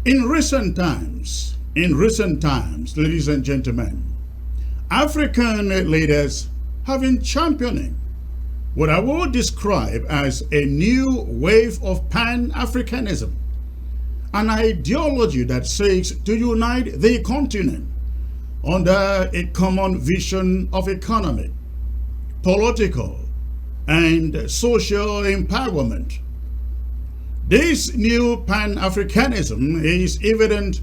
In recent times, ladies and gentlemen, African leaders have been championing what I will describe as a new wave of Pan-Africanism, an ideology that seeks to unite the continent under a common vision of economic, political, and social empowerment. This new Pan-Africanism is evident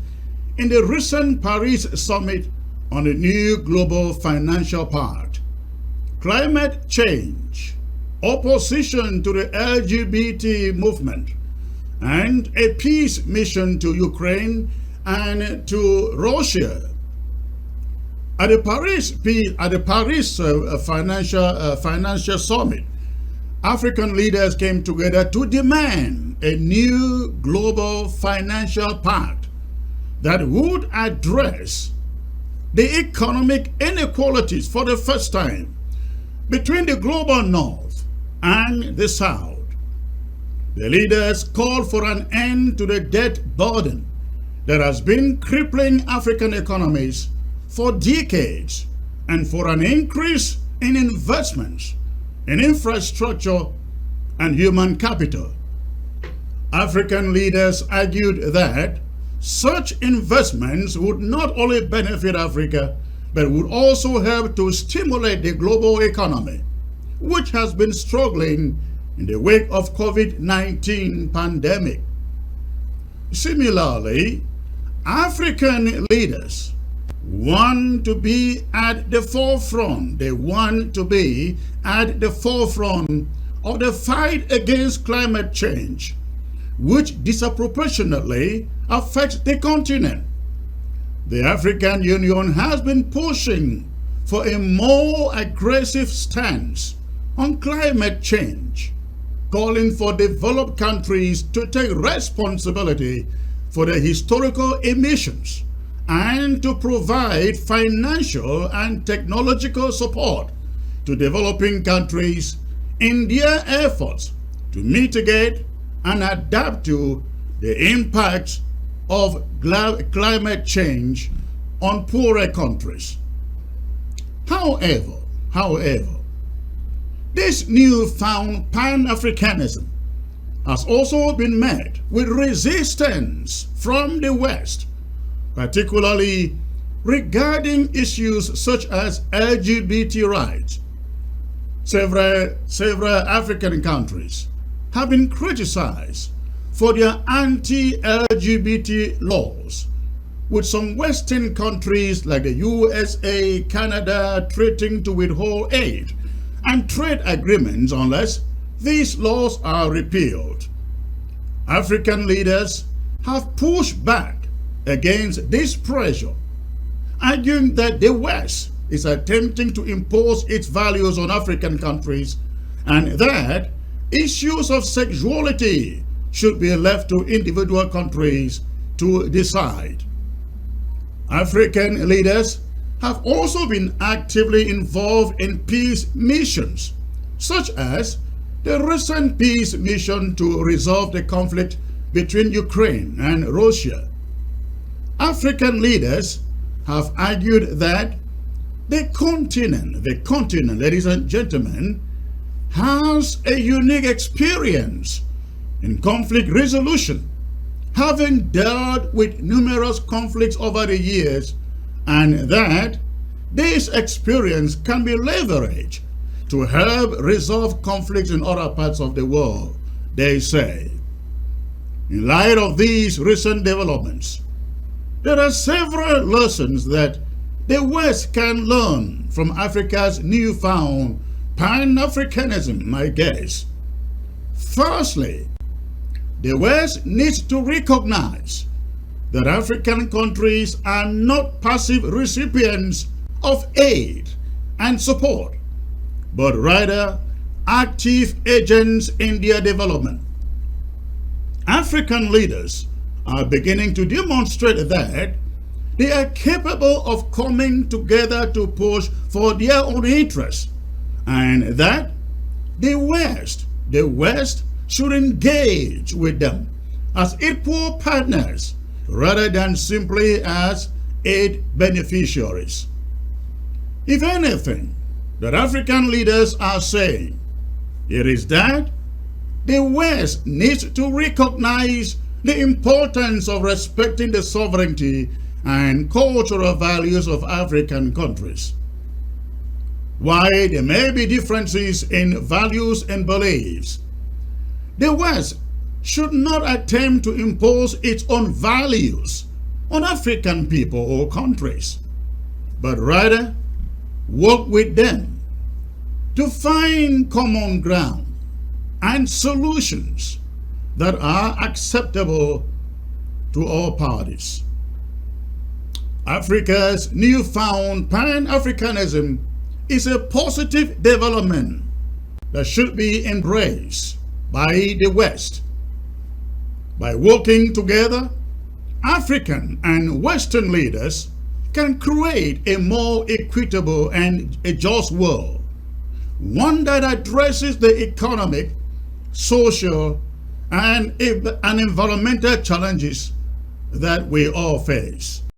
in the recent Paris summit on the new global financial pact, climate change, opposition to the LGBT movement, and a peace mission to Ukraine and to Russia. At the Paris financial summit, African leaders came together to demand a new global financial pact that would address the economic inequalities for the first time between the global north and the south. The leaders called for an end to the debt burden that has been crippling African economies for decades and for an increase in investments in infrastructure and human capital. African leaders argued that such investments would not only benefit Africa, but would also help to stimulate the global economy, which has been struggling in the wake of COVID-19 pandemic. Similarly, African leaders want to be at the forefront. They want to be at the forefront of the fight against climate change, which disproportionately affects the continent. The African Union has been pushing for a more aggressive stance on climate change, calling for developed countries to take responsibility for their historical emissions and to provide financial and technological support to developing countries in their efforts to mitigate and adapt to the impacts of climate change on poorer countries. However, this newfound Pan-Africanism has also been met with resistance from the West, particularly regarding issues such as LGBT rights. Several African countries have been criticized for their anti-LGBT laws, with some Western countries like the USA, Canada threatening to withhold aid and trade agreements unless these laws are repealed. African leaders have pushed back against this pressure, arguing that the West is attempting to impose its values on African countries and that issues of sexuality should be left to individual countries to decide. African leaders have also been actively involved in peace missions, such as the recent peace mission to resolve the conflict between Ukraine and Russia. African leaders have argued that the continent, ladies and gentlemen, has a unique experience in conflict resolution, having dealt with numerous conflicts over the years, and that this experience can be leveraged to help resolve conflicts in other parts of the world, they say. In light of these recent developments, there are several lessons that the West can learn from Africa's newfound Pan-Africanism, I guess. Firstly, the West needs to recognize that African countries are not passive recipients of aid and support, but rather active agents in their development. African leaders are beginning to demonstrate that they are capable of coming together to push for their own interests, and that the West should engage with them as equal partners rather than simply as aid beneficiaries. If anything that African leaders are saying, it is that the West needs to recognize the importance of respecting the sovereignty and cultural values of African countries. While there may be differences in values and beliefs, the West should not attempt to impose its own values on African people or countries, but rather work with them to find common ground and solutions that are acceptable to all parties. Africa's newfound Pan-Africanism is a positive development that should be embraced by the West. By working together, African and Western leaders can create a more equitable and a just world, one that addresses the economic, social, and environmental challenges that we all face.